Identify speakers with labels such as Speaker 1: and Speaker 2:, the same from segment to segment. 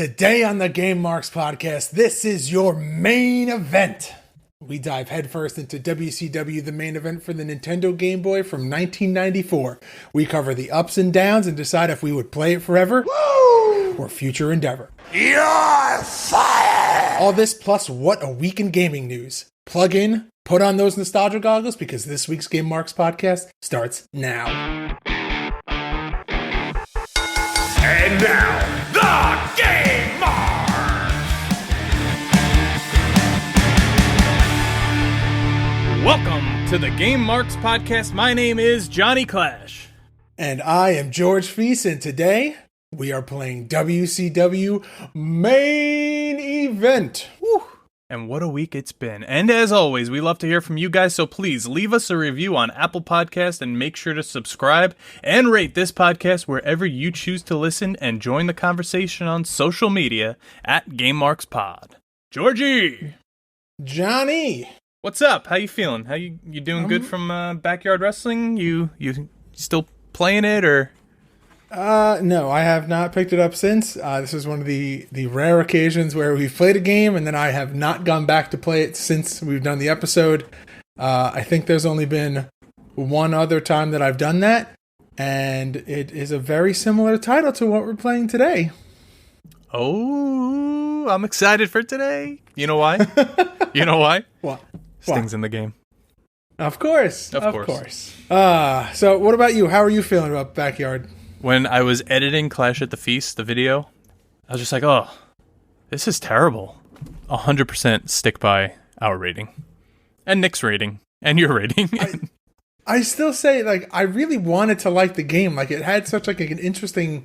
Speaker 1: Today on the Game Marks podcast, this is your main event. We dive headfirst into WCW, the main event for the Nintendo Game Boy from 1994. We cover the ups and downs and decide if we would play it forever or future endeavor.
Speaker 2: You're fired!
Speaker 1: All this plus what a week in gaming news. Plug in, put on those nostalgia goggles because this week's Game Marks podcast starts now.
Speaker 2: And now, the Game Marks!
Speaker 3: Welcome to the Game Marks podcast. My name is Johnny Clash.
Speaker 1: And I am George Feast, and today we are playing WCW Main Event. Woo.
Speaker 3: And what a week it's been. And as always, we love to hear from you guys, so please leave us a review on Apple Podcasts and make sure to subscribe and rate this podcast wherever you choose to listen and join the conversation on social media at GameMarksPod. Georgie!
Speaker 1: Johnny!
Speaker 3: What's up? How you feeling? How you doing good from Backyard Wrestling? You still playing it, or...?
Speaker 1: No, I have not picked it up since. This is one of the rare occasions where we've played a game and then I have not gone back to play it since we've done the episode. I think there's only been one other time that I've done that, and it is a very similar title to what we're playing today.
Speaker 3: Oh, I'm excited for today. You know why? You know why?
Speaker 1: What?
Speaker 3: Sting's in the game.
Speaker 1: Of course.
Speaker 3: Of course.
Speaker 1: So what about you? How are you feeling about Backyard?
Speaker 3: When I was editing Clash at the Feast, the video, I was just like, oh, this is terrible. 100% stick by our rating. And Nick's rating. And your rating.
Speaker 1: I still say, like, I really wanted to like the game. Like, it had such, like, an interesting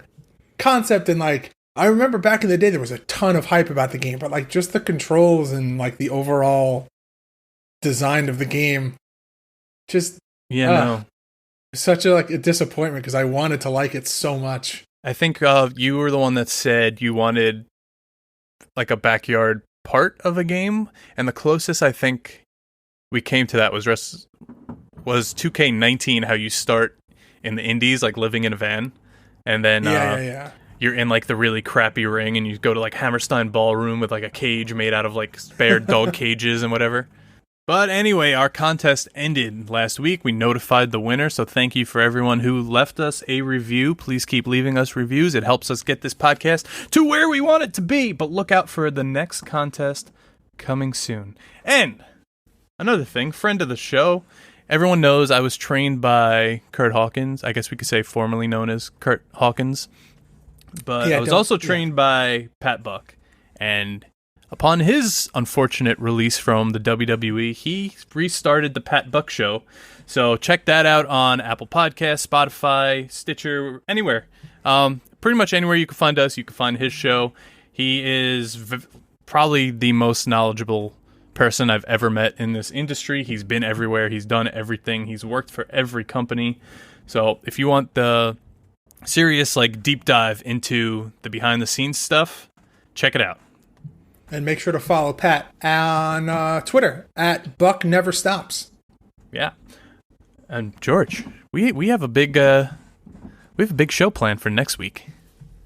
Speaker 1: concept. And, like, I remember back in the day, there was a ton of hype about the game. But, like, just the controls and, like, the overall design of the game. Just,
Speaker 3: no.
Speaker 1: Such a disappointment because I wanted to like it so much.
Speaker 3: I think you were the one that said you wanted like a backyard part of a game, and the closest I think we came to that was 2K19, how you start in the indies, like living in a van, and then you're in like the really crappy ring, and you go to like Hammerstein Ballroom with like a cage made out of like spare dog cages and whatever. But anyway, our contest ended last week. We notified the winner, so thank you for everyone who left us a review. Please keep leaving us reviews. It helps us get this podcast to where we want it to be. But look out for the next contest coming soon. And another thing, friend of the show, everyone knows I was trained by Kurt Hawkins. I guess we could say formerly known as Kurt Hawkins. But I was also trained by Pat Buck. And upon his unfortunate release from the WWE, he restarted the Pat Buck Show. So check that out on Apple Podcasts, Spotify, Stitcher, anywhere. Pretty much anywhere you can find us, you can find his show. He is probably the most knowledgeable person I've ever met in this industry. He's been everywhere. He's done everything. He's worked for every company. So if you want the serious deep dive into the behind-the-scenes stuff, check it out.
Speaker 1: And make sure to follow Pat on Twitter at BuckNeverStops.
Speaker 3: Yeah, and George, we have a big show planned for next week.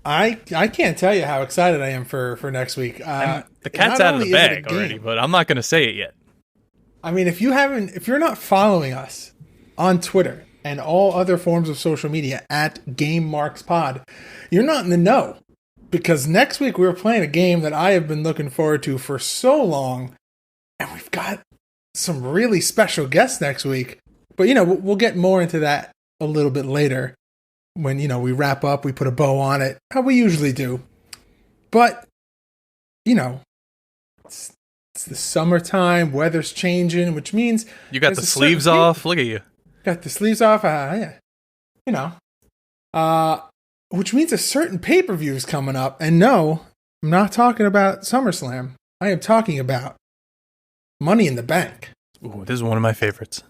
Speaker 1: I can't tell you how excited I am for next week.
Speaker 3: The cat's out of the bag already, but I'm not going to say it yet.
Speaker 1: I mean, if you're not following us on Twitter and all other forms of social media at GameMarksPod, you're not in the know. Because next week we're playing a game that I have been looking forward to for so long. And we've got some really special guests next week. But, we'll get more into that a little bit later. When, we wrap up, we put a bow on it. How we usually do. But, it's the summertime. Weather's changing, which means...
Speaker 3: You got the sleeves off. Look at you.
Speaker 1: Got the sleeves off. Yeah. Which means a certain pay-per-view is coming up. And no, I'm not talking about SummerSlam. I am talking about Money in the Bank.
Speaker 3: Ooh, this is one of my favorites.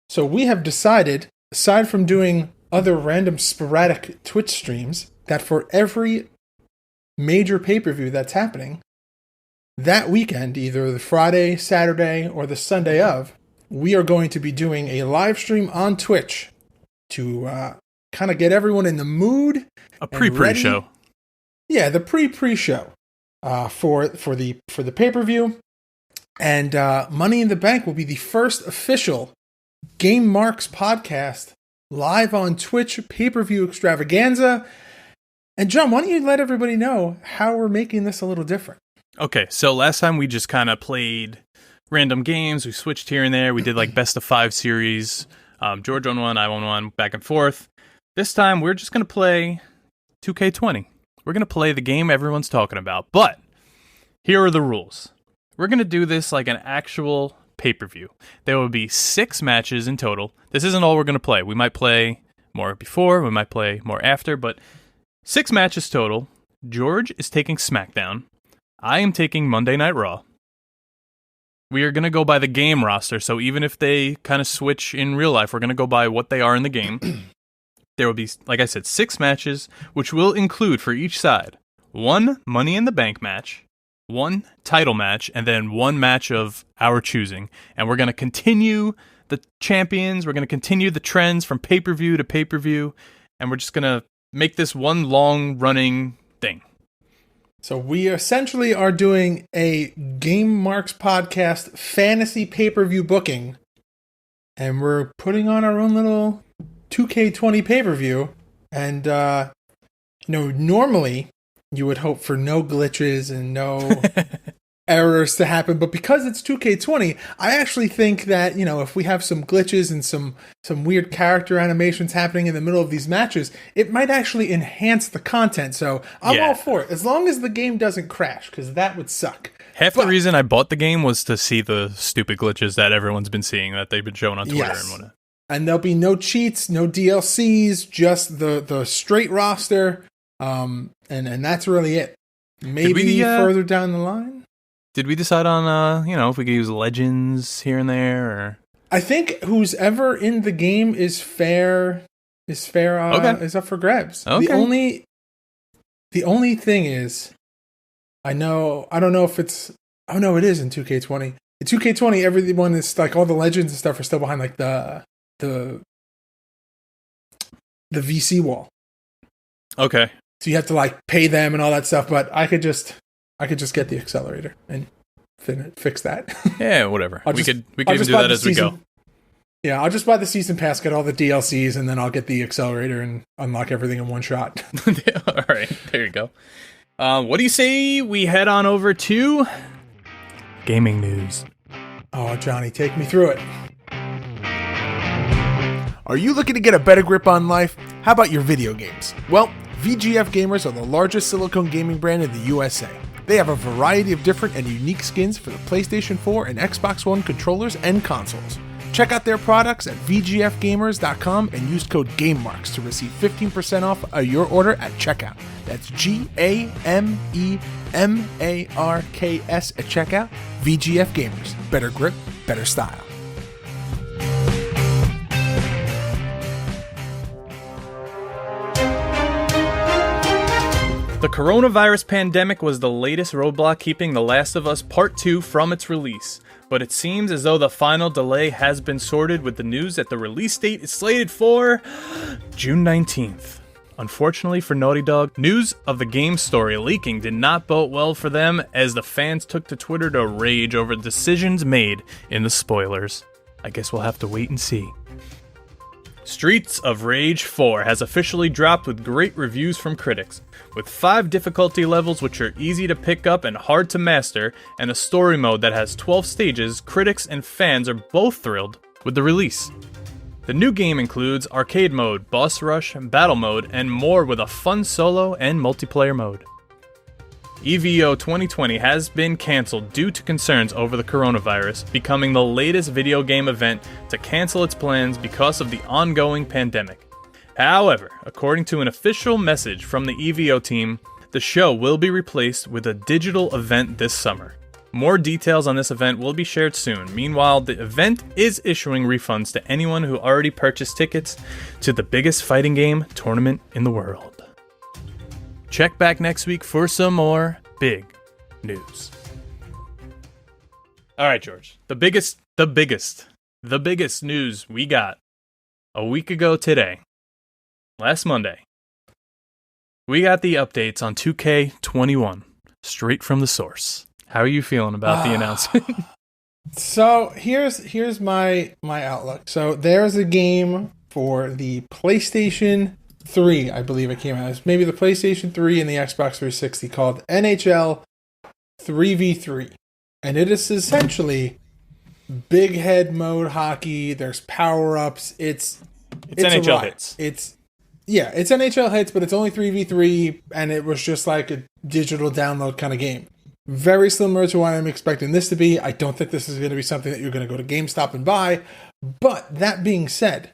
Speaker 1: So we have decided, aside from doing other random sporadic Twitch streams, that for every major pay-per-view that's happening, that weekend, either the Friday, Saturday, or the Sunday of, we are going to be doing a live stream on Twitch to kind of get everyone in the mood.
Speaker 3: A pre-show.
Speaker 1: Yeah, the pre-show for the pay-per-view. And Money in the Bank will be the first official Game Marks podcast live on Twitch pay-per-view extravaganza. And John, why don't you let everybody know how we're making this a little different?
Speaker 3: Okay, so last time we just kind of played random games. We switched here and there. We did like best of 5 series. George won one, I won one, back and forth. This time we're just going to play 2K20. We're going to play the game everyone's talking about. But here are the rules. We're going to do this like an actual pay-per-view. There will be 6 matches in total. This isn't all we're going to play. We might play more before, we might play more after, but 6 matches total. George is taking SmackDown. I am taking Monday Night Raw. We are going to go by the game roster, so even if they kind of switch in real life, we're going to go by what they are in the game. There will be, like I said, 6 matches, which will include for each side 1 Money in the Bank match, 1 title match, and then 1 match of our choosing. And we're going to continue the champions. We're going to continue the trends from pay-per-view to pay-per-view. And we're just going to make this one long-running thing.
Speaker 1: So we essentially are doing a Game Marks podcast fantasy pay-per-view booking. And we're putting on our own little 2K20 pay-per-view. And, normally you would hope for no glitches and no errors to happen. But because it's 2K20, I actually think that, if we have some glitches and some weird character animations happening in the middle of these matches, it might actually enhance the content. So I'm all for it, as long as the game doesn't crash, because that would suck.
Speaker 3: The reason I bought the game was to see the stupid glitches that everyone's been seeing, that they've been showing on Twitter and whatnot.
Speaker 1: And there'll be no cheats, no DLCs, just the straight roster. And that's really it. Maybe further down the line.
Speaker 3: Did we decide on if we could use legends here and there? Or
Speaker 1: I think who's ever in the game is fair. Okay. Is up for grabs.
Speaker 3: Okay.
Speaker 1: The only thing is, I don't know if it's. Oh no, it is in 2K20. In 2K20, everyone is like all the legends and stuff are still behind like the VC wall.
Speaker 3: Okay.
Speaker 1: So you have to like pay them and all that stuff, but I could just get the accelerator and fix that.
Speaker 3: Yeah, whatever. We could even do that as we go.
Speaker 1: Yeah, I'll just buy the season pass, get all the DLCs, and then I'll get the accelerator and unlock everything in one shot.
Speaker 3: All right, there you go. What do you say we head on over to gaming news?
Speaker 1: Oh, Johnny, take me through it. Are you looking to get a better grip on life? How about your video games? Well, VGF Gamers are the largest silicone gaming brand in the USA. They have a variety of different and unique skins for the PlayStation 4 and Xbox One controllers and consoles. Check out their products at vgfgamers.com and use code GameMarks to receive 15% off your order at checkout. That's GAMEMARKS at checkout. VGF Gamers. Better grip, better style.
Speaker 3: The coronavirus pandemic was the latest roadblock keeping The Last of Us Part 2 from its release, but it seems as though the final delay has been sorted with the news that the release date is slated for June 19th. Unfortunately for Naughty Dog, news of the game's story leaking did not bode well for them as the fans took to Twitter to rage over decisions made in the spoilers. I guess we'll have to wait and see. Streets of Rage 4 has officially dropped with great reviews from critics. With 5 difficulty levels which are easy to pick up and hard to master, and a story mode that has 12 stages, critics and fans are both thrilled with the release. The new game includes arcade mode, boss rush, battle mode, and more with a fun solo and multiplayer mode. EVO 2020 has been cancelled due to concerns over the coronavirus, becoming the latest video game event to cancel its plans because of the ongoing pandemic. However, according to an official message from the EVO team, the show will be replaced with a digital event this summer. More details on this event will be shared soon. Meanwhile, the event is issuing refunds to anyone who already purchased tickets to the biggest fighting game tournament in the world. Check back next week for some more big news. All right, George. The biggest news we got a week ago today, last Monday. We got the updates on 2K21 straight from the source. How are you feeling about the announcement?
Speaker 1: So here's my outlook. So there's a game for the PlayStation 3, I believe it came out. It's maybe the PlayStation 3 and the Xbox 360 called NHL 3v3. And it is essentially big head mode hockey. There's power-ups. It's
Speaker 3: NHL hits.
Speaker 1: It's NHL hits, but it's only 3v3, and it was just like a digital download kind of game. Very similar to what I'm expecting this to be. I don't think this is going to be something that you're going to go to GameStop and buy. But that being said,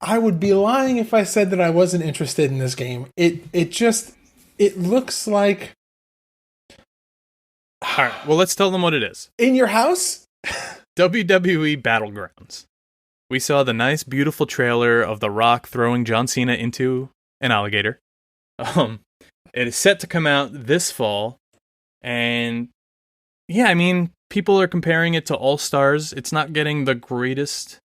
Speaker 1: I would be lying if I said that I wasn't interested in this game. It looks like...
Speaker 3: All right, well, let's tell them what it is.
Speaker 1: In your house?
Speaker 3: WWE Battlegrounds. We saw the nice, beautiful trailer of The Rock throwing John Cena into an alligator. It is set to come out this fall. And yeah, I mean, people are comparing it to All Stars. It's not getting the greatest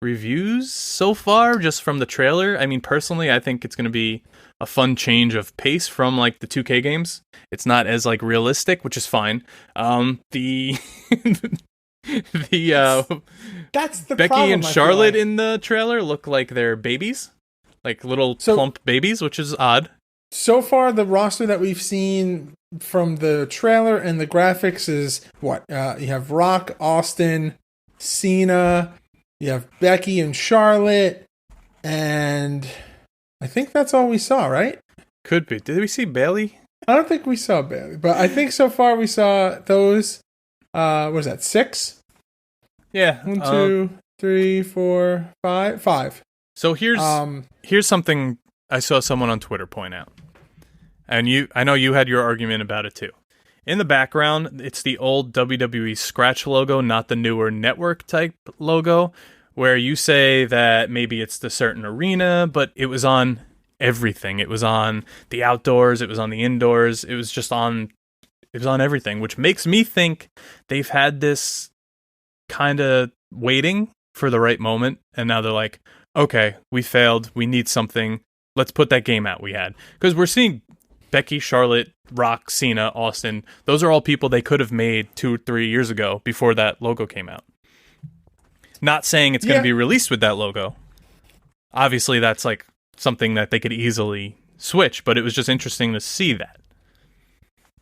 Speaker 3: reviews so far, just from the trailer. I mean, personally, I think it's going to be a fun change of pace from like the 2K games. It's not as like realistic, which is fine. The
Speaker 1: That's the
Speaker 3: Becky
Speaker 1: problem,
Speaker 3: and Charlotte in the trailer look like they're babies, like little plump babies, which is odd.
Speaker 1: So far, the roster that we've seen from the trailer and the graphics is what? You have Rock, Austin, Cena, you have Becky and Charlotte, and I think that's all we saw, right?
Speaker 3: Could be. Did we see Bailey?
Speaker 1: I don't think we saw Bailey, but I think so far we saw those. What is that? 6?
Speaker 3: Yeah.
Speaker 1: 1, 2, 3, 4, 5. 5.
Speaker 3: So here's something I saw someone on Twitter point out. And I know you had your argument about it too. In the background, it's the old WWE Scratch logo, not the newer network type logo, where you say that maybe it's the certain arena, but it was on everything. It was on the outdoors, it was on the indoors, it was on everything, which makes me think they've had this kind of waiting for the right moment, and now they're like, okay, we failed, we need something, let's put that game out we had. Because we're seeing Becky, Charlotte, Rock, Cena, Austin, those are all people they could have made 2 or 3 years ago before that logo came out. Not saying it's going to be released with that logo. Obviously, that's like something that they could easily switch, but it was just interesting to see that.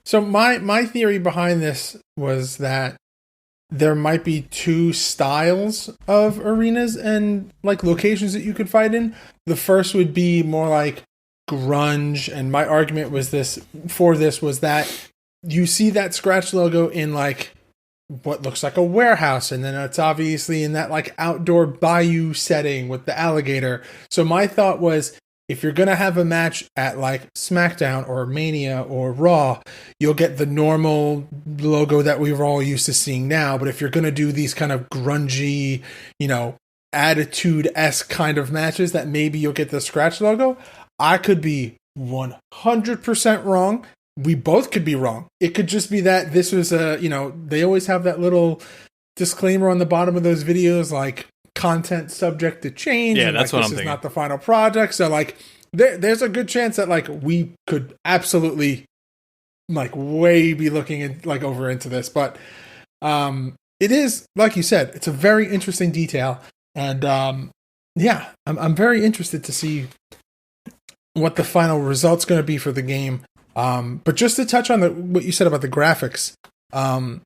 Speaker 1: So my theory behind this was that there might be 2 styles of arenas and like locations that you could fight in. The first would be more like grunge, and my argument was that you see that Scratch logo in like what looks like a warehouse, and then it's obviously in that like outdoor bayou setting with the alligator. So my thought was, if you're going to have a match at like SmackDown or Mania or Raw, you'll get the normal logo that we were all used to seeing now. But if you're going to do these kind of grungy, attitude-esque kind of matches, that maybe you'll get the Scratch logo. I could be 100% wrong. We both could be wrong. It could just be that this was they always have that little disclaimer on the bottom of those videos, like content subject to change.
Speaker 3: Yeah,
Speaker 1: and
Speaker 3: that's what I'm thinking.
Speaker 1: This is not the final project. So like there's a good chance that like we could absolutely like way be looking at like over into this. But it is, like you said, it's a very interesting detail. And I'm very interested to see what the final result's going to be for the game. But just to touch on what you said about the graphics, I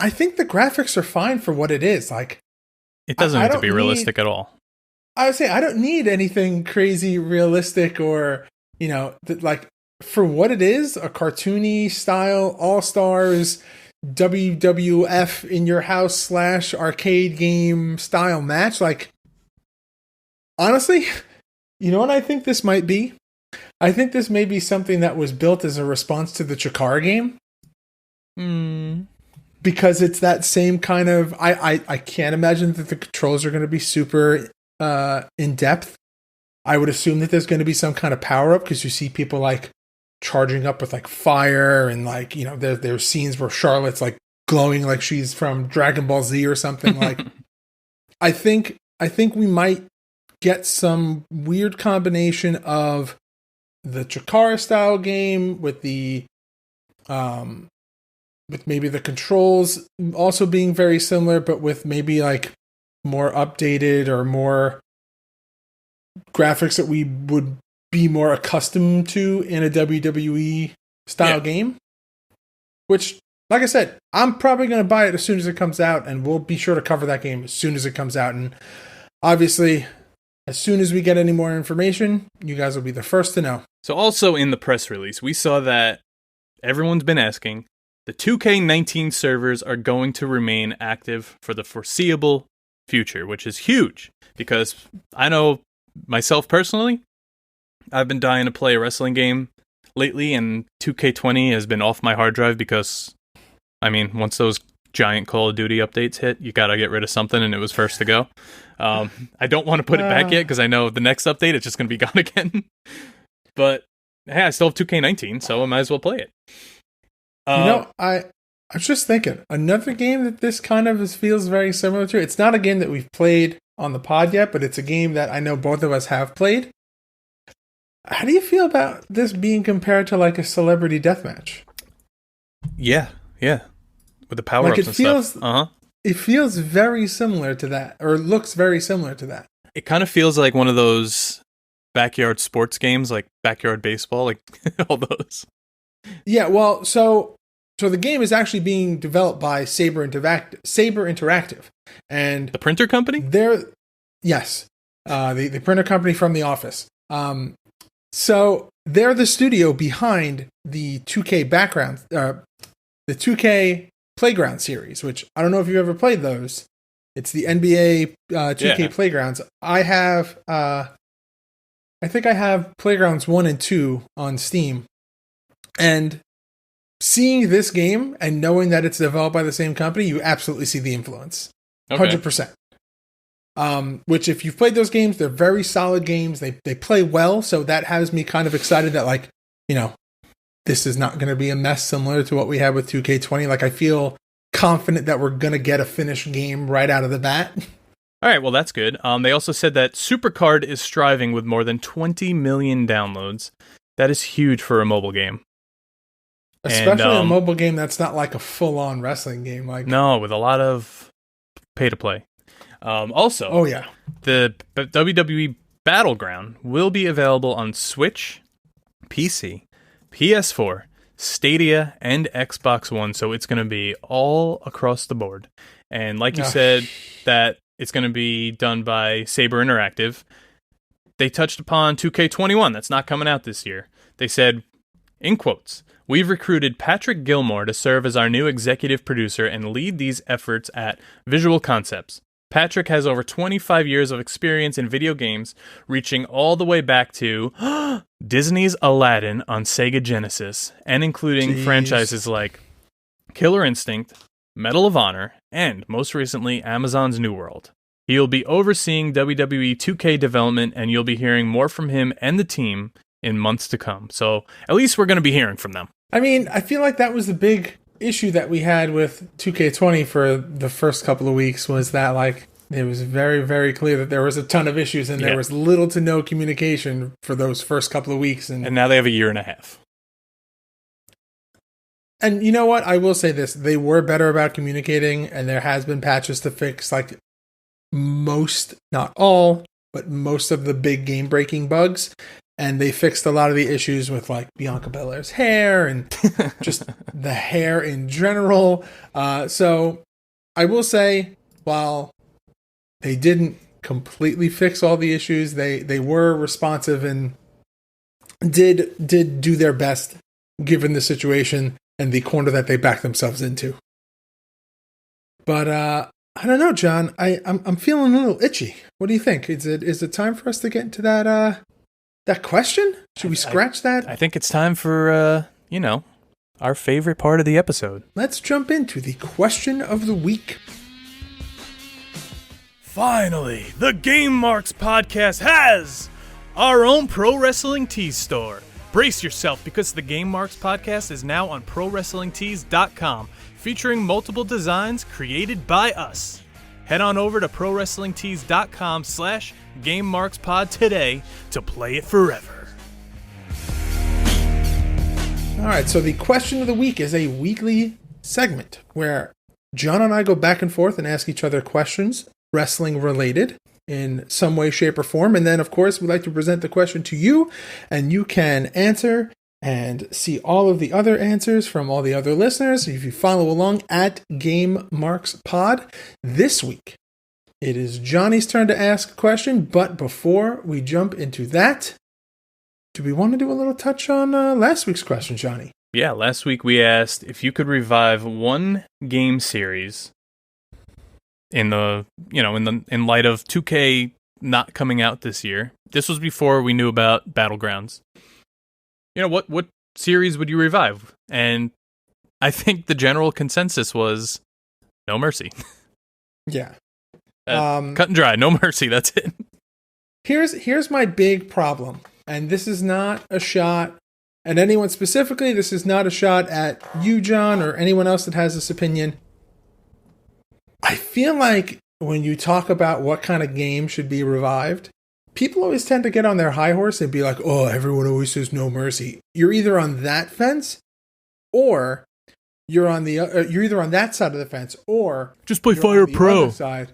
Speaker 1: think the graphics are fine for what it is. Like,
Speaker 3: it doesn't have to be realistic at all.
Speaker 1: I would say I don't need anything crazy realistic or, like for what it is, a cartoony style All-Stars WWF in your house / arcade game style match. Like, honestly, you know what I think this might be? I think this may be something that was built as a response to the Chikara game. Because it's that same kind of... I can't imagine that the controls are going to be super in-depth. I would assume that there's going to be some kind of power-up, because you see people like charging up with like fire, and like, there's scenes where Charlotte's like glowing like she's from Dragon Ball Z or something. Like, I think we might get some weird combination of the Chikara style game with the with maybe the controls also being very similar, but with maybe like more updated or more graphics that we would be more accustomed to in a WWE style game. Which, like I said, I'm probably going to buy it as soon as it comes out, and we'll be sure to cover that game as soon as it comes out. And obviously, as soon as we get any more information, you guys will be the first to know.
Speaker 3: So also in the press release, we saw that everyone's been asking, the 2K19 servers are going to remain active for the foreseeable future, which is huge, because I know myself personally, I've been dying to play a wrestling game lately, and 2K20 has been off my hard drive because, I mean, once those giant Call of Duty updates hit, you gotta get rid of something, and it was first to go. I don't want to put it back yet, because I know the next update, it's just going to be gone again. But, hey, I still have 2K19, so I might as well play it.
Speaker 1: I was just thinking, another game that this kind of feels very similar to, it's not a game that we've played on the pod yet, but it's a game that I know both of us have played. How do you feel about this being compared to like a celebrity deathmatch?
Speaker 3: Yeah. With the power-ups and stuff.
Speaker 1: It feels very similar to that, or looks very similar to that.
Speaker 3: It kind of feels like one of those backyard sports games, like backyard baseball, like all those.
Speaker 1: Yeah, well, so the game is actually being developed by Saber Interactive, and
Speaker 3: the printer company.
Speaker 1: The printer company from The Office. So they're the studio behind the 2K the 2K Playground series, which I don't know if you've ever played those. It's the NBA 2K Playgrounds. I think I have Playgrounds 1 and 2 on Steam. And seeing this game and knowing that it's developed by the same company, you absolutely see the influence. 100%. Which, if you've played those games, they're very solid games. They play well, so that has me kind of excited that, like, you know, this is not going to be a mess similar to what we had with 2K20. Like, I feel confident that we're going to get a finished game right out of the bat.
Speaker 3: All right, well, that's good. They also said that Supercard is striving with more than 20 million downloads. That is huge for a mobile game.
Speaker 1: Especially a mobile game that's not like a full-on wrestling game.
Speaker 3: No, with a lot of pay-to-play. Also, the WWE Battleground will be available on Switch, PC, PS4, Stadia, and Xbox One, so it's going to be all across the board. And like you said, that it's going to be done by Saber Interactive. They touched upon 2K21. That's not coming out this year. They said, in quotes, "We've recruited Patrick Gilmore to serve as our new executive producer and lead these efforts at Visual Concepts. Patrick has over 25 years of experience in video games, reaching all the way back to Disney's Aladdin on Sega Genesis, and including franchises like Killer Instinct, Medal of Honor, and, most recently, Amazon's New World. He'll be overseeing WWE 2K development, and you'll be hearing more from him and the team in months to come." So, at least we're going to be hearing from them.
Speaker 1: I mean, I feel like that was the big issue that we had with 2K20 for the first couple of weeks, was that, like, it was very, very clear that there was a ton of issues, and there was little to no communication for those first couple of weeks. And
Speaker 3: now they have a year and a half.
Speaker 1: And you know what? I will say this. They were better about communicating, and there has been patches to fix, like, most, not all, but most of the big game-breaking bugs. And they fixed a lot of the issues with, like, Bianca Belair's hair and just the hair in general. So I will say, while they didn't completely fix all the issues, they were responsive and did do their best given the situation and the corner that they backed themselves into. But I don't know, John. I'm feeling a little itchy. What do you think? Is it time for us to get into that question? Should we scratch that?
Speaker 3: I think it's time for our favorite part of the episode.
Speaker 1: Let's jump into the question of the week.
Speaker 3: Finally, the Game Marks podcast has our own pro wrestling tees store. Brace yourself, because the Game Marks podcast is now on ProWrestlingTees.com, featuring multiple designs created by us. Head on over to ProWrestlingTees.com/GameMarksPod today to play it forever.
Speaker 1: All right, so the question of the week is a weekly segment where John and I go back and forth and ask each other questions, wrestling related in some way, shape, or form. And then, of course, we'd like to present the question to you, and you can answer and see all of the other answers from all the other listeners if you follow along at Game Marks Pod. This week, it is Johnny's turn to ask a question, but before we jump into that, do we want to do a little touch on last week's question, Johnny?
Speaker 3: Yeah, last week we asked if you could revive one game series in the in light of 2K not coming out this year. This was before we knew about Battlegrounds. What series would you revive? And I think the general consensus was No Mercy.
Speaker 1: Yeah.
Speaker 3: Cut and dry, No Mercy, that's it.
Speaker 1: Here's my big problem. And this is not a shot at anyone specifically. This is not a shot at you, John, or anyone else that has this opinion. I feel like when you talk about what kind of game should be revived, people always tend to get on their high horse and be like, oh, everyone always says No Mercy. You're either on that fence or you're on you're either on that side of the fence or
Speaker 3: just play Fire Pro
Speaker 1: side.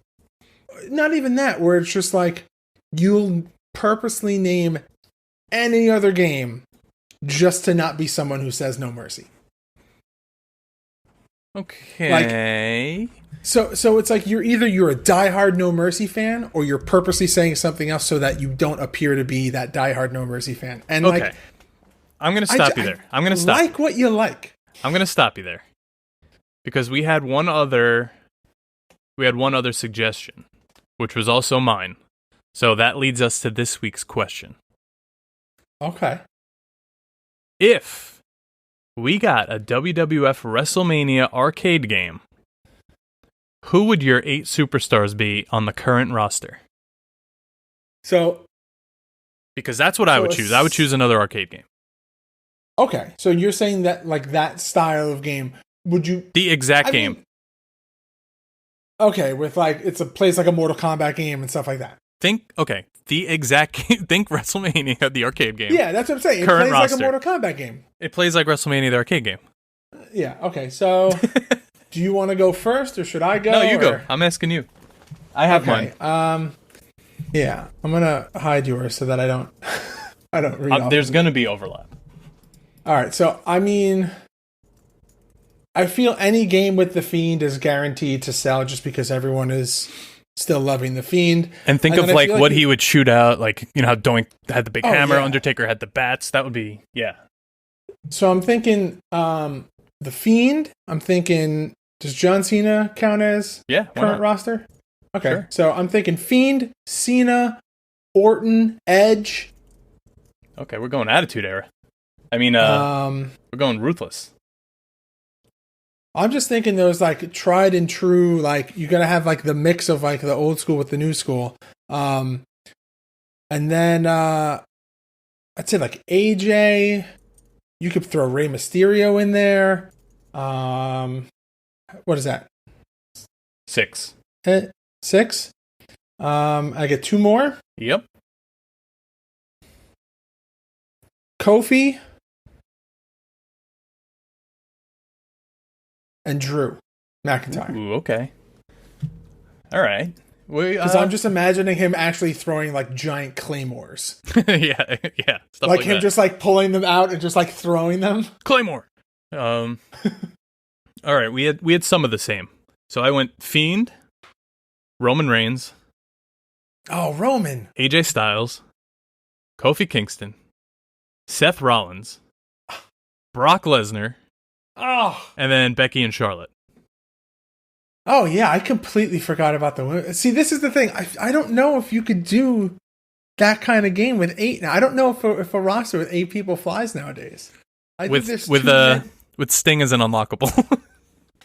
Speaker 1: Not even that, where it's just like you'll purposely name any other game just to not be someone who says No Mercy.
Speaker 3: Okay.
Speaker 1: So it's like you're a diehard No Mercy fan or you're purposely saying something else so that you don't appear to be that diehard No Mercy fan. And
Speaker 3: okay. I'm going to stop you there. I'm going to stop.
Speaker 1: Like what you like.
Speaker 3: I'm going to stop you there. Because we had one other suggestion, which was also mine. So that leads us to this week's question.
Speaker 1: Okay.
Speaker 3: If we got a WWF WrestleMania arcade game, who would your 8 superstars be on the current roster?
Speaker 1: So,
Speaker 3: because that's what I would choose. I would choose another arcade game.
Speaker 1: Okay, so you're saying that like that style of game, would you...
Speaker 3: The exact game.
Speaker 1: Okay, with like, plays like a Mortal Kombat game and stuff like that.
Speaker 3: The exact game. Think WrestleMania, the arcade game.
Speaker 1: Yeah, that's what I'm saying. It
Speaker 3: Current
Speaker 1: plays
Speaker 3: roster.
Speaker 1: like a Mortal Kombat game.
Speaker 3: It plays like WrestleMania, the arcade game.
Speaker 1: Yeah, okay, so do you want to go first or should I go?
Speaker 3: No, you go. I'm asking you. I have mine.
Speaker 1: Yeah, I'm going to hide yours so that I don't read off.
Speaker 3: There's going to be overlap.
Speaker 1: All right, so I mean, I feel any game with The Fiend is guaranteed to sell just because everyone is still loving The Fiend.
Speaker 3: And think of like what he would shoot out, like, you know how Doink had the big hammer,
Speaker 1: yeah.
Speaker 3: Undertaker had the bats. That would be, yeah.
Speaker 1: So I'm thinking The Fiend. I'm thinking, does John Cena count as current roster? Okay, sure. So I'm thinking Fiend, Cena, Orton, Edge.
Speaker 3: Okay, we're going Attitude Era. I mean, we're going Ruthless.
Speaker 1: I'm just thinking those like tried and true, like you gotta have like the mix of like the old school with the new school. And then I'd say like AJ. You could throw Rey Mysterio in there. What is that?
Speaker 3: 6.
Speaker 1: 6. I get 2 more.
Speaker 3: Yep.
Speaker 1: Kofi. And Drew McIntyre.
Speaker 3: Ooh, okay. All right.
Speaker 1: Because I'm just imagining him actually throwing like giant claymores.
Speaker 3: yeah. Stuff
Speaker 1: like him
Speaker 3: that.
Speaker 1: just like pulling them out and just like throwing them.
Speaker 3: Claymore. All right. We had some of the same. So I went Fiend, Roman Reigns.
Speaker 1: Oh, Roman.
Speaker 3: AJ Styles, Kofi Kingston, Seth Rollins, Brock Lesnar.
Speaker 1: Oh.
Speaker 3: And then Becky and Charlotte.
Speaker 1: Oh, yeah. I completely forgot about the women. See, this is the thing. I don't know if you could do that kind of game with 8. Now, I don't know if a roster with 8 people flies nowadays.
Speaker 3: With Sting as an unlockable.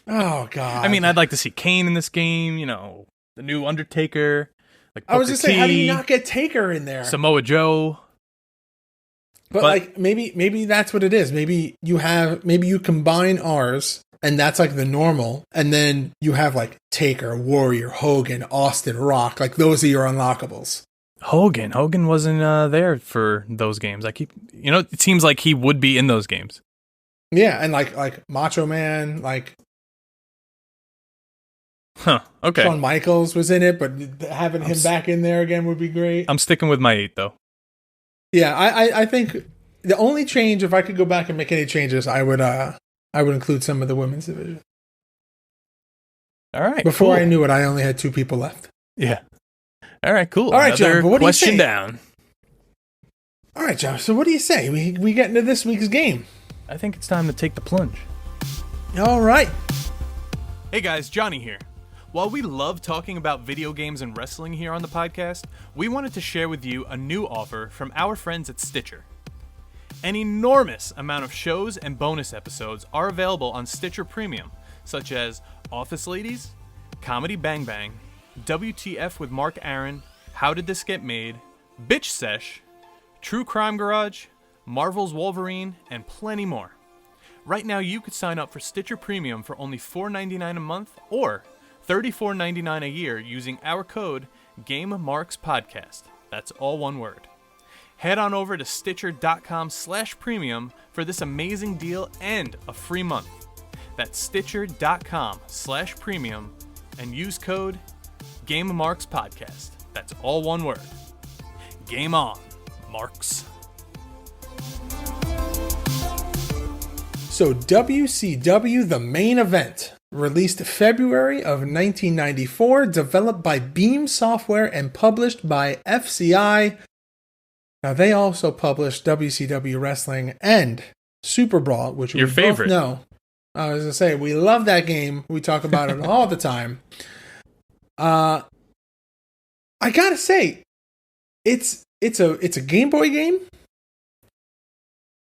Speaker 1: Oh, God.
Speaker 3: I mean, I'd like to see Kane in this game. You know, the new Undertaker. Like
Speaker 1: I was just saying, how do you not get Taker in there?
Speaker 3: Samoa Joe.
Speaker 1: But like maybe that's what it is. Maybe you combine ours and that's like the normal, and then you have like Taker, Warrior, Hogan, Austin, Rock. Like those are your unlockables.
Speaker 3: Hogan wasn't there for those games. It seems like he would be in those games.
Speaker 1: Yeah, and like Macho Man, like
Speaker 3: Huh. Okay.
Speaker 1: Shawn Michaels was in it, but having him back in there again would be great.
Speaker 3: I'm sticking with my 8 though.
Speaker 1: Yeah, I think the only change, if I could go back and make any changes, I would include some of the women's division.
Speaker 3: All right.
Speaker 1: Before
Speaker 3: cool.
Speaker 1: I knew it, I only had 2 people left.
Speaker 3: Yeah. All right. Cool.
Speaker 1: All right, John. But what do you
Speaker 3: question
Speaker 1: say?
Speaker 3: down.
Speaker 1: All right, John. So what do you say? We get into this week's game.
Speaker 3: I think it's time to take the plunge.
Speaker 1: All right.
Speaker 3: Hey guys, Johnny here. While we love talking about video games and wrestling here on the podcast, we wanted to share with you a new offer from our friends at Stitcher. An enormous amount of shows and bonus episodes are available on Stitcher Premium, such as Office Ladies, Comedy Bang Bang, WTF with Mark Aaron, How Did This Get Made, Bitch Sesh, True Crime Garage, Marvel's Wolverine, and plenty more. Right now you could sign up for Stitcher Premium for only $4.99 a month or $34.99 a year using our code GameMarksPodcast. That's all one word. Head on over to Stitcher.com/premium for this amazing deal and a free month. That's Stitcher.com/premium and use code GameMarksPodcast. That's all one word. Game on, Marks.
Speaker 1: So WCW The Main Event, released February of 1994, developed by Beam Software and published by FCI. Now, they also published WCW Wrestling and Super Brawl, which
Speaker 3: Your
Speaker 1: we
Speaker 3: favorite.
Speaker 1: both know. I was going to say, we love that game. We talk about it all the time. I got to say, it's a Game Boy game,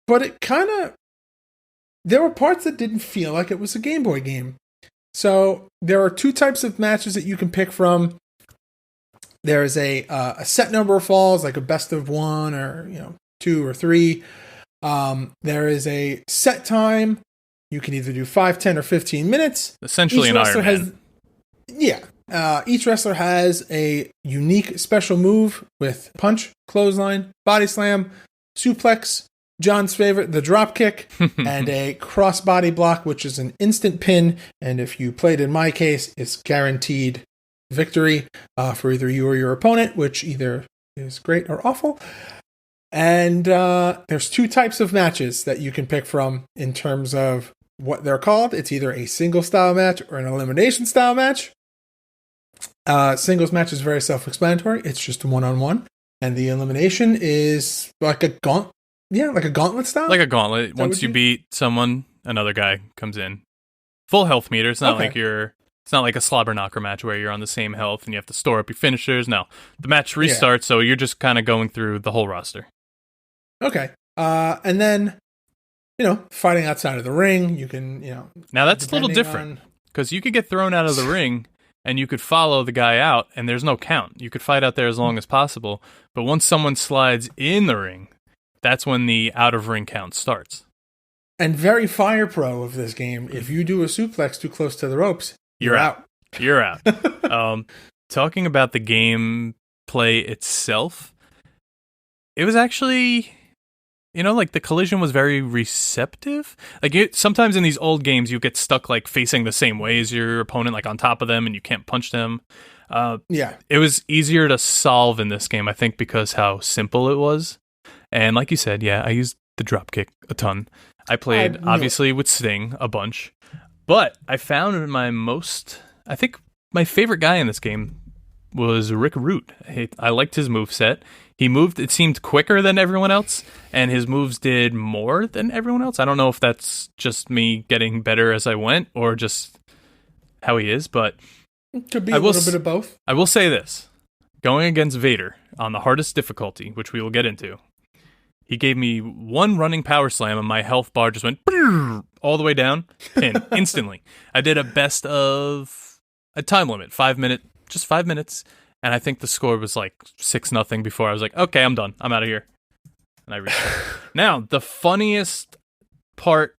Speaker 1: but it kind of... There were parts that didn't feel like it was a Game Boy game. So there are 2 types of matches that you can pick from. There's a set number of falls, like a best of 1 or 2 or 3. There is a set time. You can either do 5, 10, or 15 minutes.
Speaker 3: Essentially an Iron Man.
Speaker 1: Each wrestler has a unique special move with punch, clothesline, body slam, suplex, John's favorite, the drop kick, and a crossbody block, which is an instant pin. And if you played in my case, it's guaranteed victory for either you or your opponent, which either is great or awful. And there's 2 types of matches that you can pick from in terms of what they're called. It's either a single style match or an elimination style match. Singles match is very self-explanatory. It's just a one-on-one. And the elimination is like a gauntlet. Yeah, like a gauntlet style?
Speaker 3: Like a gauntlet. Once you beat someone, another guy comes in. Full health meter. It's not it's not like a slobber knocker match where you're on the same health and you have to store up your finishers. No. The match restarts, so you're just kind of going through the whole roster.
Speaker 1: Okay. And then, fighting outside of the ring, you can,
Speaker 3: Now that's a little different. Because you could get thrown out of the ring and you could follow the guy out and there's no count. You could fight out there as long as possible. But once someone slides in the ring, that's when the out-of-ring count starts.
Speaker 1: And very fire pro of this game, if you do a suplex too close to the ropes, you're out.
Speaker 3: You're out. Talking about the gameplay itself, it was actually, like the collision was very receptive. Like sometimes in these old games, you get stuck like facing the same way as your opponent, like on top of them, and you can't punch them. It was easier to solve in this game, I think, because how simple it was. And like you said, I used the dropkick a ton. I played, obviously, with Sting a bunch. But I found I think my favorite guy in this game was Rick Root. I liked his moveset. He moved, it seemed quicker than everyone else, and his moves did more than everyone else. I don't know if that's just me getting better as I went, or just how he is, but...
Speaker 1: It could be a little bit of both.
Speaker 3: I will say this. Going against Vader on the hardest difficulty, which we will get into, he gave me 1 running power slam and my health bar just went all the way down, pin, instantly. I did a best of a time limit, 5 minutes, and I think the score was like 6-0 before I was like, okay, I'm done. I'm out of here. And I restarted. Now, the funniest part,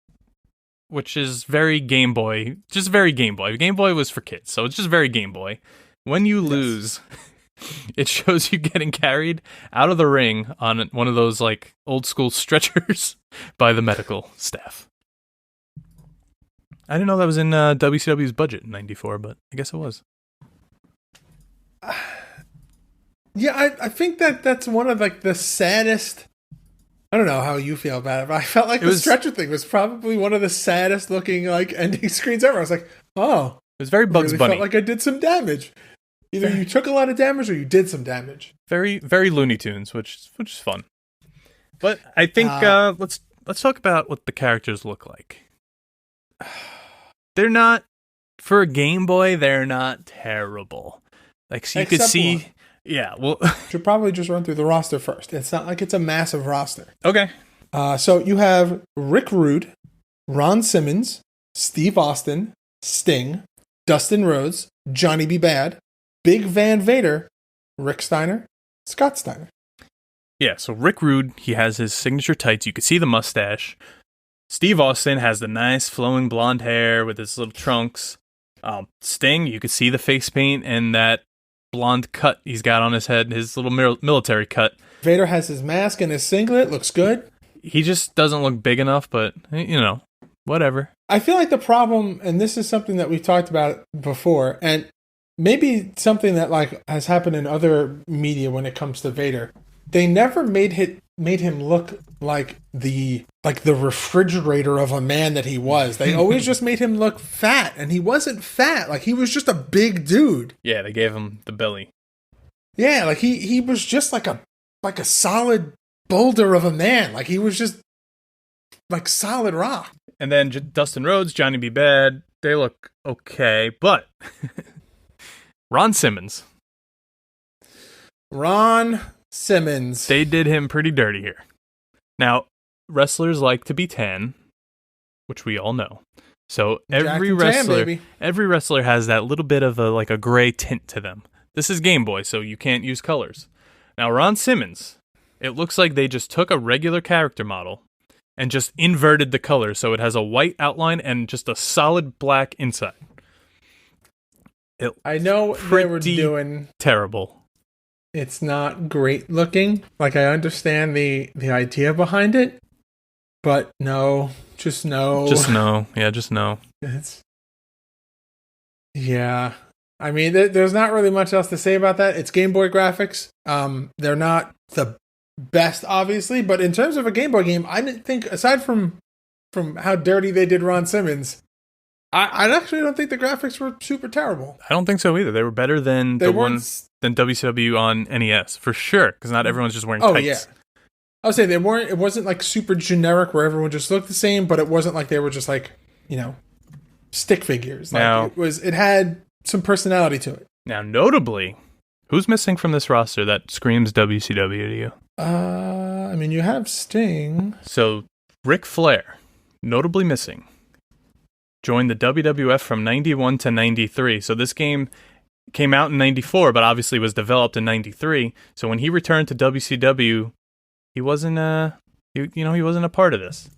Speaker 3: which is very Game Boy, just very Game Boy. Game Boy was for kids, so it's just very Game Boy. When you lose... It shows you getting carried out of the ring on one of those like old school stretchers by the medical staff. I didn't know that was in WCW's budget in '94, but I guess it was.
Speaker 1: Yeah, I think that's one of like the saddest. I don't know how you feel about it, but I felt like the stretcher thing was probably one of the saddest looking like ending screens ever. I was like, oh,
Speaker 3: it was very Bugs Bunny.
Speaker 1: Felt like I did some damage. Either you took a lot of damage or you did some damage.
Speaker 3: Very, very Looney Tunes, which is fun. But I think let's talk about what the characters look like. They're not, for a Game Boy, they're not terrible. Like, so you could see. One. Yeah, well,
Speaker 1: should probably just run through the roster first. It's not like it's a massive roster.
Speaker 3: Okay.
Speaker 1: So you have Rick Rude, Ron Simmons, Steve Austin, Sting, Dustin Rhodes, Johnny B. Bad, Big Van Vader, Rick Steiner, Scott Steiner.
Speaker 3: Yeah, so Rick Rude, he has his signature tights. You can see the mustache. Steve Austin has the nice flowing blonde hair with his little trunks. Sting, you can see the face paint and that blonde cut he's got on his head, his little military cut.
Speaker 1: Vader has his mask and his singlet, looks good.
Speaker 3: He just doesn't look big enough, but, whatever.
Speaker 1: I feel like the problem, and this is something that we've talked about before, and maybe something that like has happened in other media when it comes to Vader, they never made him look like the refrigerator of a man that he was. They always just made him look fat, and he wasn't fat. Like, he was just a big dude.
Speaker 3: Yeah, they gave him the belly.
Speaker 1: Yeah, like he was just like a solid boulder of a man. Like, he was just like solid rock.
Speaker 3: And then Dustin Rhodes, Johnny B. Bad, they look okay, but Ron Simmons.
Speaker 1: They
Speaker 3: did him pretty dirty here. Now, wrestlers like to be tan, which we all know. So every wrestler has that little bit of a gray tint to them. This is Game Boy, so you can't use colors. Now, Ron Simmons, it looks like they just took a regular character model and just inverted the color, so it has a white outline and just a solid black inside.
Speaker 1: I know they were doing
Speaker 3: terrible.
Speaker 1: It's not great looking. Like, I understand the idea behind it, but no, just no.
Speaker 3: Just no. Yeah, just no.
Speaker 1: Yeah. I mean, there's not really much else to say about that. It's Game Boy graphics. They're not the best, obviously, but in terms of a Game Boy game, I didn't think, aside from how dirty they did Ron Simmons, I actually don't think the graphics were super terrible.
Speaker 3: I don't think so either. They were better than than WCW on NES, for sure, because not everyone's just wearing tights. Oh, yeah.
Speaker 1: I would say it wasn't like super generic where everyone just looked the same, but it wasn't like they were just like, stick figures. Like, it had some personality to it.
Speaker 3: Now, notably, who's missing from this roster that screams WCW to you?
Speaker 1: I mean, you have Sting.
Speaker 3: So, Ric Flair, notably missing, joined the WWF from 91 to 93. So this game came out in 94, but obviously was developed in 93. So when he returned to WCW, he wasn't he wasn't a part of this.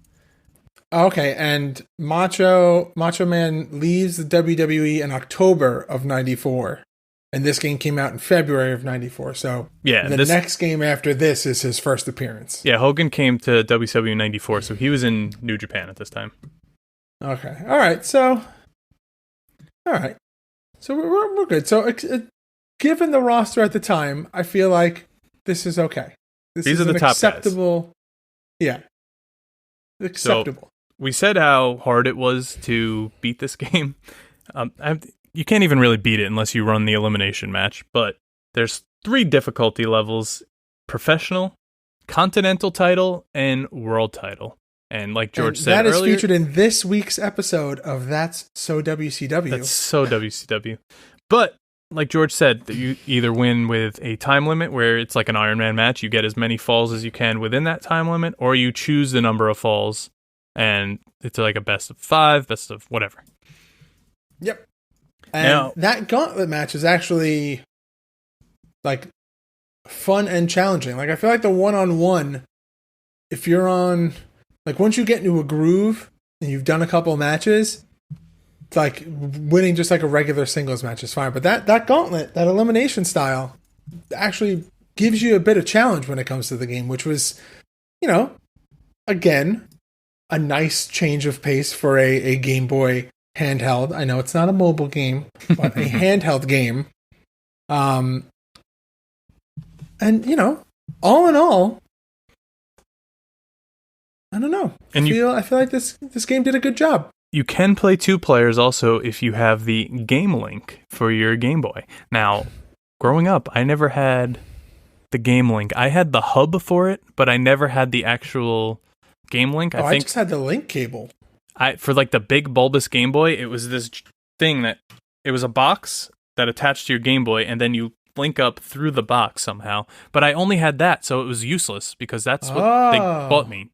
Speaker 1: Okay, and Macho Man leaves the WWE in October of 94. And this game came out in February of 94. So
Speaker 3: yeah,
Speaker 1: the next game after this is his first appearance.
Speaker 3: Yeah, Hogan came to WCW in 94, so he was in New Japan at this time.
Speaker 1: Okay. All right. So we're good. So given the roster at the time, I feel like this is okay.
Speaker 3: These are the top
Speaker 1: acceptable guys. Yeah. Acceptable.
Speaker 3: So we said how hard it was to beat this game. You can't even really beat it unless you run the elimination match, but there's 3 difficulty levels: professional, continental title, and world title. And like George said earlier,
Speaker 1: that is featured in this week's episode of That's So WCW.
Speaker 3: That's So WCW. But like George said, that you either win with a time limit where it's like an Iron Man match, you get as many falls as you can within that time limit, or you choose the number of falls and it's like a best of 5, best of whatever.
Speaker 1: Yep. And that gauntlet match is actually like fun and challenging. Like, I feel like the one-on-one, if you're on, like, once you get into a groove and you've done a couple matches, it's like winning just like a regular singles match is fine. But that gauntlet, that elimination style, actually gives you a bit of challenge when it comes to the game, which was, again, a nice change of pace for a Game Boy handheld. I know it's not a mobile game, but a handheld game. And all in all, I don't know.
Speaker 3: And
Speaker 1: I feel like this game did a good job.
Speaker 3: You can play 2 players also if you have the Game Link for your Game Boy. Now, growing up, I never had the Game Link. I had the hub for it, but I never had the actual Game Link.
Speaker 1: I just had the link cable.
Speaker 3: For like the big bulbous Game Boy, it was this thing that it was a box that attached to your Game Boy, and then you link up through the box somehow. But I only had that, so it was useless because that's what they bought me.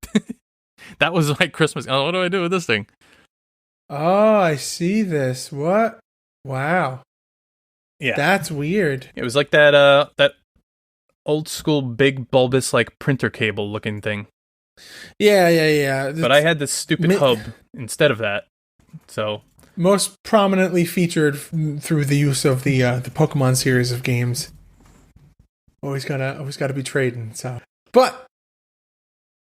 Speaker 3: That was like Christmas. Oh, what do I do with this thing?
Speaker 1: Oh, I see this. What? Wow.
Speaker 3: Yeah,
Speaker 1: that's weird.
Speaker 3: It was like that old school big bulbous like printer cable looking thing.
Speaker 1: Yeah.
Speaker 3: But I had this stupid hub instead of that. So
Speaker 1: most prominently featured through the use of the Pokemon series of games. Always gotta be trading. So, but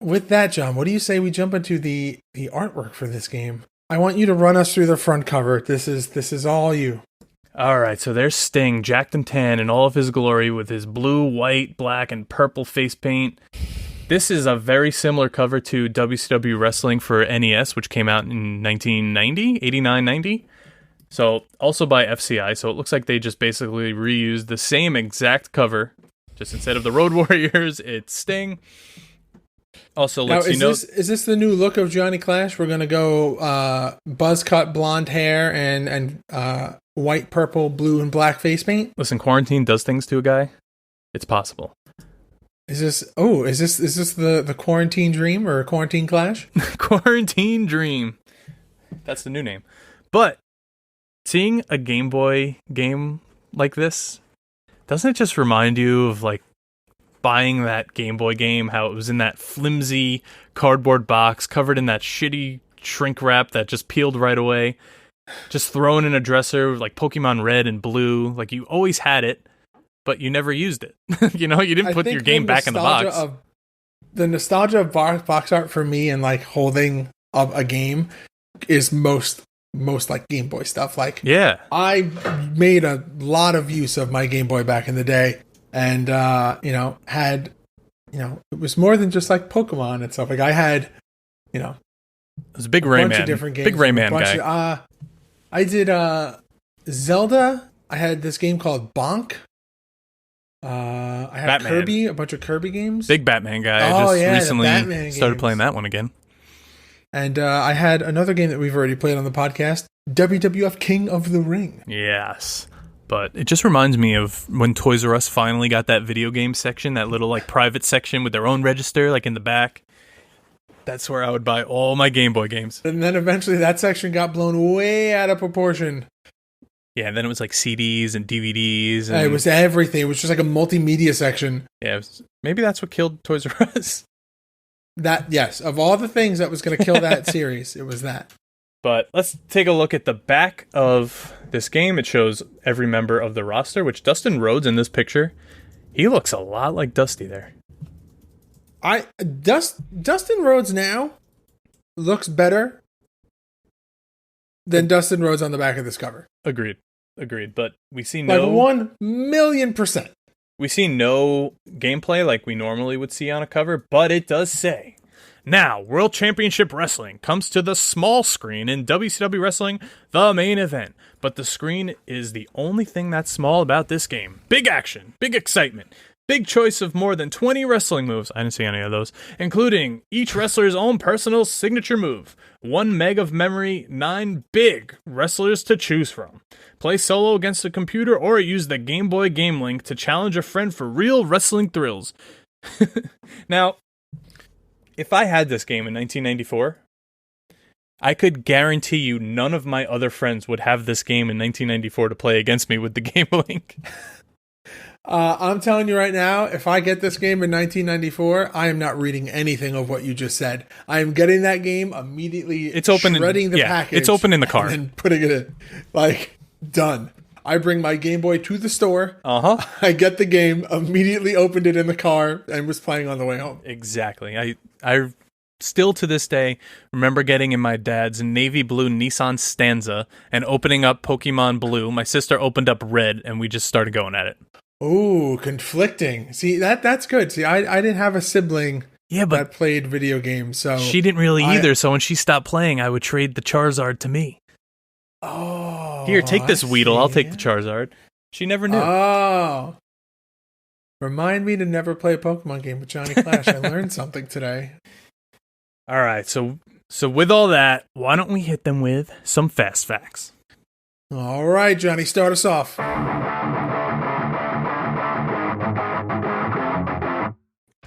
Speaker 1: with that, John, what do you say we jump into the artwork for this game? I want you to run us through the front cover. This is all you.
Speaker 3: All right, so there's Sting, jacked and tan in all of his glory with his blue, white, black, and purple face paint. This is a very similar cover to WCW Wrestling for NES, which came out in 1990, 89, 90. So also by FCI, so it looks like they just basically reused the same exact cover. Just instead of the Road Warriors, it's Sting. Also,
Speaker 1: is this the new look of Johnny Clash? We're gonna go buzz cut blonde hair and white, purple, blue, and black face paint.
Speaker 3: Listen, quarantine does things to a guy. It's possible.
Speaker 1: Is this the quarantine dream or quarantine clash?
Speaker 3: Quarantine dream. That's the new name. But seeing a Game Boy game like this, doesn't it just remind you of like buying that Game Boy game, how it was in that flimsy cardboard box covered in that shitty shrink wrap that just peeled right away, just thrown in a dresser like Pokemon Red and Blue. Like you always had it, but you never used it. You didn't put your game back in the box.
Speaker 1: The nostalgia of box art for me and like holding of a game is most like Game Boy stuff. Like,
Speaker 3: yeah,
Speaker 1: I made a lot of use of my Game Boy back in the day. And, it was more than just like Pokemon and stuff. Like I had, it
Speaker 3: was a big Rayman,
Speaker 1: different games,
Speaker 3: big Rayman guy.
Speaker 1: I did Zelda. I had this game called Bonk. I had
Speaker 3: Batman.
Speaker 1: Kirby, a bunch of Kirby games.
Speaker 3: Big Batman guy. I just recently started playing that one again.
Speaker 1: And I had another game that we've already played on the podcast, WWF King of the Ring.
Speaker 3: Yes. But it just reminds me of when Toys R Us finally got that video game section, that little like private section with their own register like in the back. That's where I would buy all my Game Boy games.
Speaker 1: And then eventually that section got blown way out of proportion.
Speaker 3: Yeah, and then it was like CDs and DVDs. And
Speaker 1: it was everything. It was just like a multimedia section.
Speaker 3: Yeah, maybe that's what killed Toys R Us.
Speaker 1: Yes, of all the things that was going to kill that series, it was that.
Speaker 3: But let's take a look at the back of this game. It shows every member of the roster, which Dustin Rhodes in this picture, he looks a lot like Dusty there.
Speaker 1: Dustin Rhodes now looks better than Dustin Rhodes on the back of this cover.
Speaker 3: Agreed. But we see
Speaker 1: like 1,000,000%.
Speaker 3: We see no gameplay like we normally would see on a cover, but it does say, now, World Championship Wrestling comes to the small screen in WCW Wrestling, the main event. But the screen is the only thing that's small about this game. Big action, big excitement, big choice of more than 20 wrestling moves. I didn't see any of those. Including each wrestler's own personal signature move. 1 meg of memory, 9 big wrestlers to choose from. Play solo against a computer or use the Game Boy Game Link to challenge a friend for real wrestling thrills. Now, if I had this game in 1994, I could guarantee you none of my other friends would have this game in 1994 to play against me with the Game Link.
Speaker 1: I'm telling you right now, if I get this game in 1994, I am not reading anything of what you just said. I am getting that game immediately.
Speaker 3: It's open
Speaker 1: shredding the package.
Speaker 3: It's open in the car.
Speaker 1: And putting it in. Like, done. I bring my Game Boy to the store. I get the game, immediately opened it in the car, and was playing on the way home.
Speaker 3: Exactly. I still to this day remember getting in my dad's navy blue Nissan Stanza and opening up Pokemon Blue. My sister opened up Red, and we just started going at it.
Speaker 1: Ooh, conflicting. See, that's good. See, I didn't have a sibling that played video games, so
Speaker 3: she didn't really either. So when she stopped playing, I would trade the Charizard to me.
Speaker 1: Oh,
Speaker 3: here, take this Weedle. I'll take the Charizard. She never knew.
Speaker 1: Oh, remind me to never play a Pokemon game with Johnny Clash. I learned something today.
Speaker 3: All right, so with all that, why don't we hit them with some fast facts?
Speaker 1: All right, Johnny, start us off.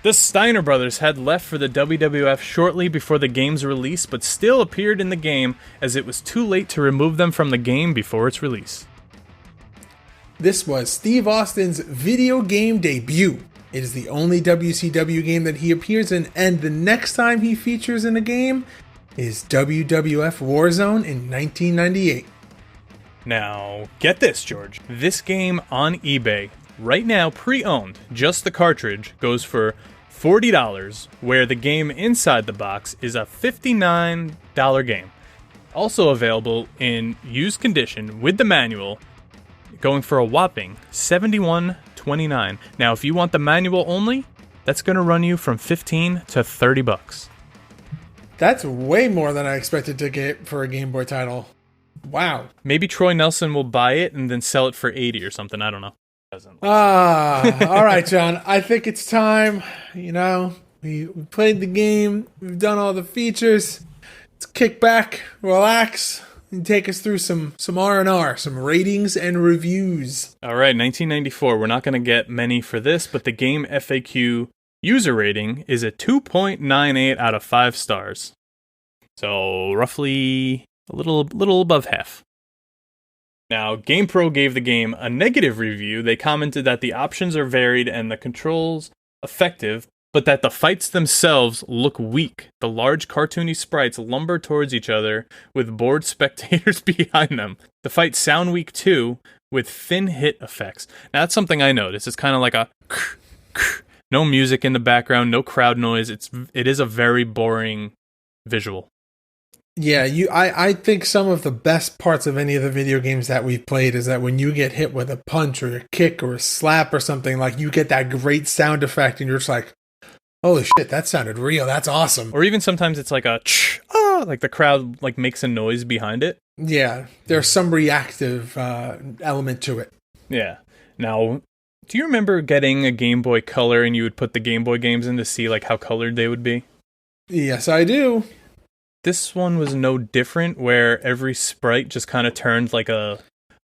Speaker 3: The Steiner brothers had left for the WWF shortly before the game's release, but still appeared in the game as it was too late to remove them from the game before its release.
Speaker 1: This was Steve Austin's video game debut. It is the only WCW game that he appears in, and the next time he features in a game is WWF Warzone in 1998.
Speaker 3: Now, get this, George. This game on eBay, right now pre-owned, just the cartridge, goes for $40, where the game inside the box is a $59 game. Also available in used condition with the manual, going for a whopping $71.29. Now, if you want the manual only, that's going to run you from $15 to $30.
Speaker 1: That's way more than I expected to get for a Game Boy title. Wow.
Speaker 3: Maybe Troy Nelson will buy it and then sell it for $80 or something. I don't know.
Speaker 1: All right, John. I think it's time. You know, we played the game. We've done all the features. Let's kick back, relax, and take us through some R&R, some ratings and reviews.
Speaker 3: All right, 1994. We're not going to get many for this, but the game FAQ user rating is a 2.98 out of 5 stars. So roughly a little above half. Now, GamePro gave the game a negative review. They commented that the options are varied and the controls effective, but that the fights themselves look weak. The large cartoony sprites lumber towards each other with bored spectators behind them. The fights sound weak too, with thin hit effects. Now, that's something I noticed. It's kind of like a no music in the background, no crowd noise. It is a very boring visual.
Speaker 1: Yeah, I think some of the best parts of any of the video games that we've played is that when you get hit with a punch or a kick or a slap or something, like you get that great sound effect and you're just like, holy shit, that sounded real. That's awesome.
Speaker 3: Or even sometimes it's like a like the crowd like makes a noise behind it.
Speaker 1: Yeah, there's some reactive element to it.
Speaker 3: Yeah. Now, do you remember getting a Game Boy Color and you would put the Game Boy games in to see like how colored they would be?
Speaker 1: Yes, I do.
Speaker 3: This one was no different, where every sprite just kind of turned like an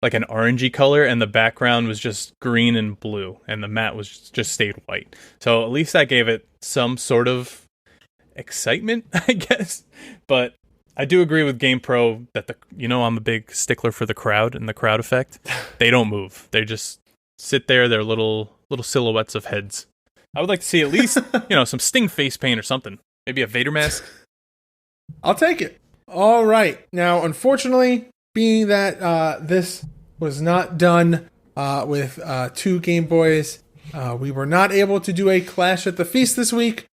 Speaker 3: orangey color, and the background was just green and blue, and the mat was just stayed white. So at least that gave it some sort of excitement, I guess. But I do agree with GamePro that I'm a big stickler for the crowd and the crowd effect. They don't move; they just sit there. They're little silhouettes of heads. I would like to see at least some Sting face paint or something. Maybe a Vader mask.
Speaker 1: I'll take it. All right. Now, unfortunately, being that this was not done with 2 Game Boys, we were not able to do a Clash at the Feast this week.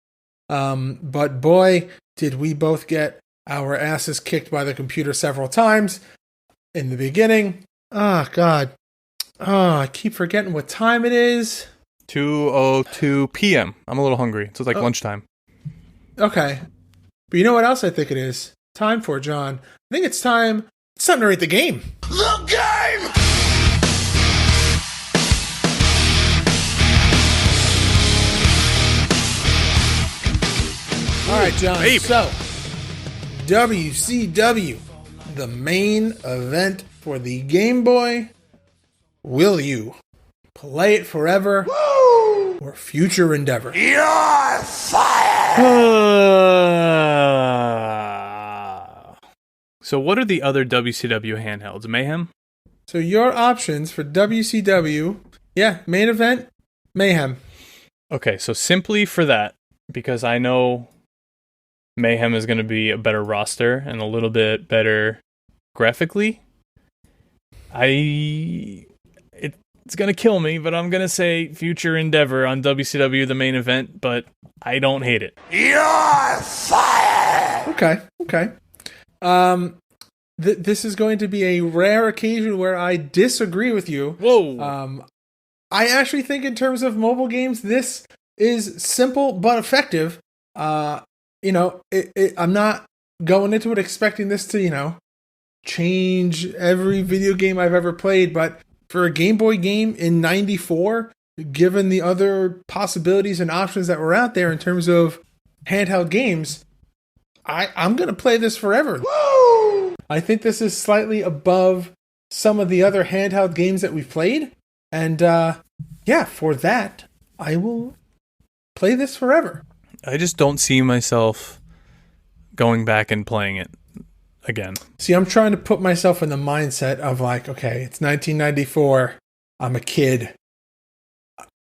Speaker 1: But boy, did we both get our asses kicked by the computer several times in the beginning. Oh, God. Oh, I keep forgetting what time it is.
Speaker 3: 2:02 p.m. I'm a little hungry. So it's like lunchtime.
Speaker 1: Okay. But you know what else I think it is? Time for, John? I think it's time to rate the game.
Speaker 2: The game!
Speaker 1: All right, John.
Speaker 3: Baby.
Speaker 1: So, WCW, the main event for the Game Boy. Will you play it forever or future endeavor?
Speaker 2: You're fired!
Speaker 3: So what are the other WCW handhelds? Mayhem?
Speaker 1: So your options for WCW, main event, Mayhem.
Speaker 3: Okay, so simply for that, because I know Mayhem is going to be a better roster and a little bit better graphically, It's going to kill me, but I'm going to say future endeavor on WCW, the main event, but I don't hate it.
Speaker 2: You're fired!
Speaker 1: Okay. This is going to be a rare occasion where I disagree with you.
Speaker 3: Whoa.
Speaker 1: I actually think in terms of mobile games, this is simple but effective. I'm not going into it expecting this to, change every video game I've ever played, but for a Game Boy game in 94, given the other possibilities and options that were out there in terms of handheld games, I'm going to play this forever.
Speaker 2: Woo!
Speaker 1: I think this is slightly above some of the other handheld games that we've played. And for that, I will play this forever.
Speaker 3: I just don't see myself going back and playing it again.
Speaker 1: See, I'm trying to put myself in the mindset of like, okay, it's 1994. I'm a kid.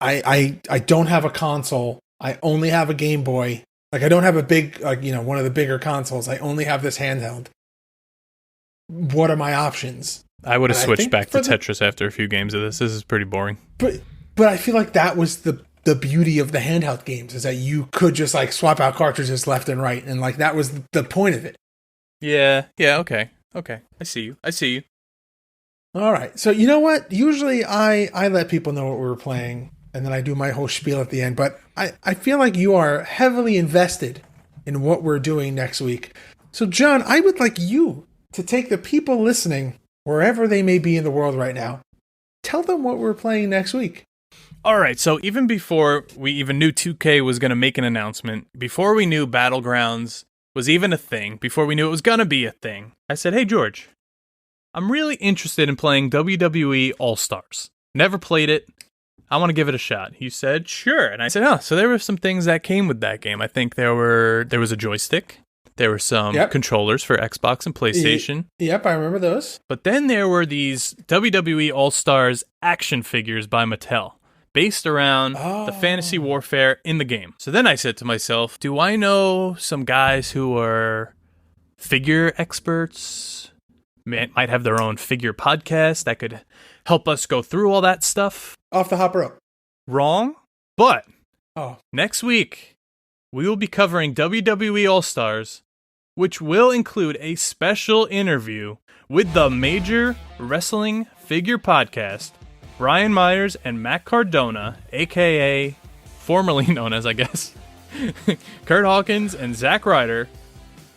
Speaker 1: I don't have a console. I only have a Game Boy. Like, I don't have a big, one of the bigger consoles. I only have this handheld. What are my options?
Speaker 3: I would have switched back to Tetris after a few games of this. This is pretty boring.
Speaker 1: But I feel like that was the beauty of the handheld games, is that you could just like swap out cartridges left and right, and like that was the point of it.
Speaker 3: Yeah, okay. I see you.
Speaker 1: All right. So you know what? Usually I let people know what we're playing, and then I do my whole spiel at the end, but I feel like you are heavily invested in what we're doing next week. So John, I would like you to take the people listening, wherever they may be in the world right now, tell them what we're playing next week.
Speaker 3: All right, so even before we even knew 2K was going to make an announcement, before we knew Battlegrounds was even a thing, before we knew it was going to be a thing, I said, hey, George, I'm really interested in playing WWE All-Stars. Never played it. I want to give it a shot. He said, sure. And I said, so there were some things that came with that game. I think there was a joystick. There were some controllers for Xbox and PlayStation.
Speaker 1: Yep, I remember those.
Speaker 3: But then there were these WWE All-Stars action figures by Mattel, based around the fantasy warfare in the game. So then I said to myself, do I know some guys who are figure experts, might have their own figure podcast that could help us go through all that stuff?
Speaker 1: Off the hop rope.
Speaker 3: Wrong, but next week we will be covering WWE All-Stars, which will include a special interview with the Major Wrestling Figure Podcast, Brian Myers and Matt Cardona, a.k.a. formerly known as, I guess, Kurt Hawkins and Zack Ryder,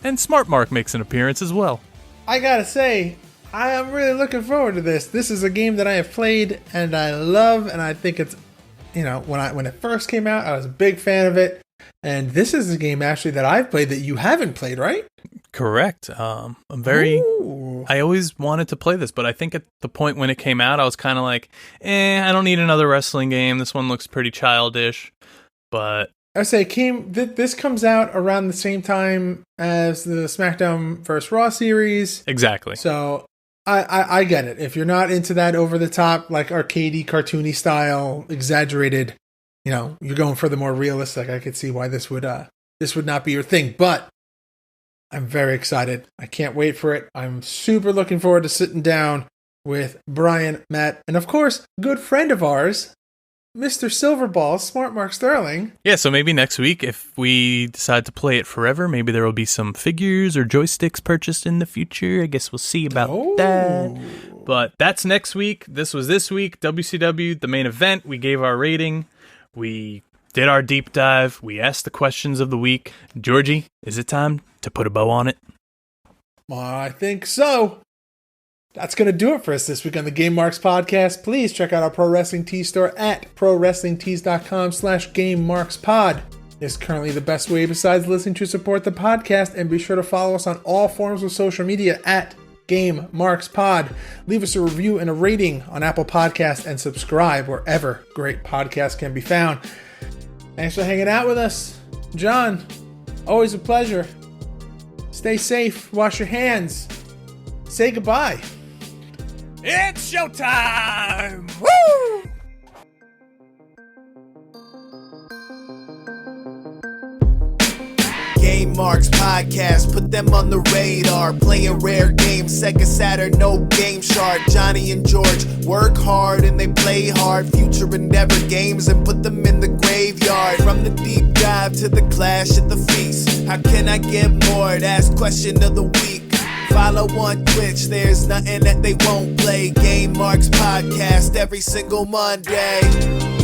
Speaker 3: and Smart Mark makes an appearance as well.
Speaker 1: I gotta say, I am really looking forward to this. This is a game that I have played and I love, and I think it's, when it first came out, I was a big fan of it. And this is a game actually that I've played that you haven't played, right?
Speaker 3: Correct. I always wanted to play this, but I think at the point when it came out, I was kind of like, I don't need another wrestling game. This one looks pretty childish. But
Speaker 1: I say this comes out around the same time as the SmackDown vs. Raw series.
Speaker 3: Exactly.
Speaker 1: So I get it. If you're not into that over the top, like arcadey, cartoony style, exaggerated, you're going for the more realistic. I could see why this would not be your thing, but I'm very excited. I can't wait for it. I'm super looking forward to sitting down with Brian, Matt, and of course, good friend of ours, Mr. Silverball, Smart Mark Sterling.
Speaker 3: Yeah, so maybe next week, if we decide to play it forever, maybe there will be some figures or joysticks purchased in the future. I guess we'll see about that. But that's next week. This was this week. WCW, the main event. We gave our rating. We did our deep dive. We asked the questions of the week. Georgie, is it time to put a bow on it?
Speaker 1: I think so. That's going to do it for us this week on the Game Marks Podcast. Please check out our Pro Wrestling Tees store at prowrestlingtees.com/GameMarksPod. It's currently the best way besides listening to support the podcast, and be sure to follow us on all forms of social media at Game Marks Pod. Leave us a review and a rating on Apple Podcasts and subscribe wherever great podcasts can be found. Thanks for hanging out with us. John, always a pleasure. Stay safe. Wash your hands. Say goodbye.
Speaker 3: It's showtime! Woo!
Speaker 4: Game Marks podcast, put them on the radar. Playing rare games, Sega Saturn, no Game Shark. Johnny and George work hard and they play hard. Future Endeavor games and put them in the graveyard. From the deep dive to the clash at the feast, how can I get more? That's question of the week. Follow on Twitch, there's nothing that they won't play. Game Marks podcast every single Monday.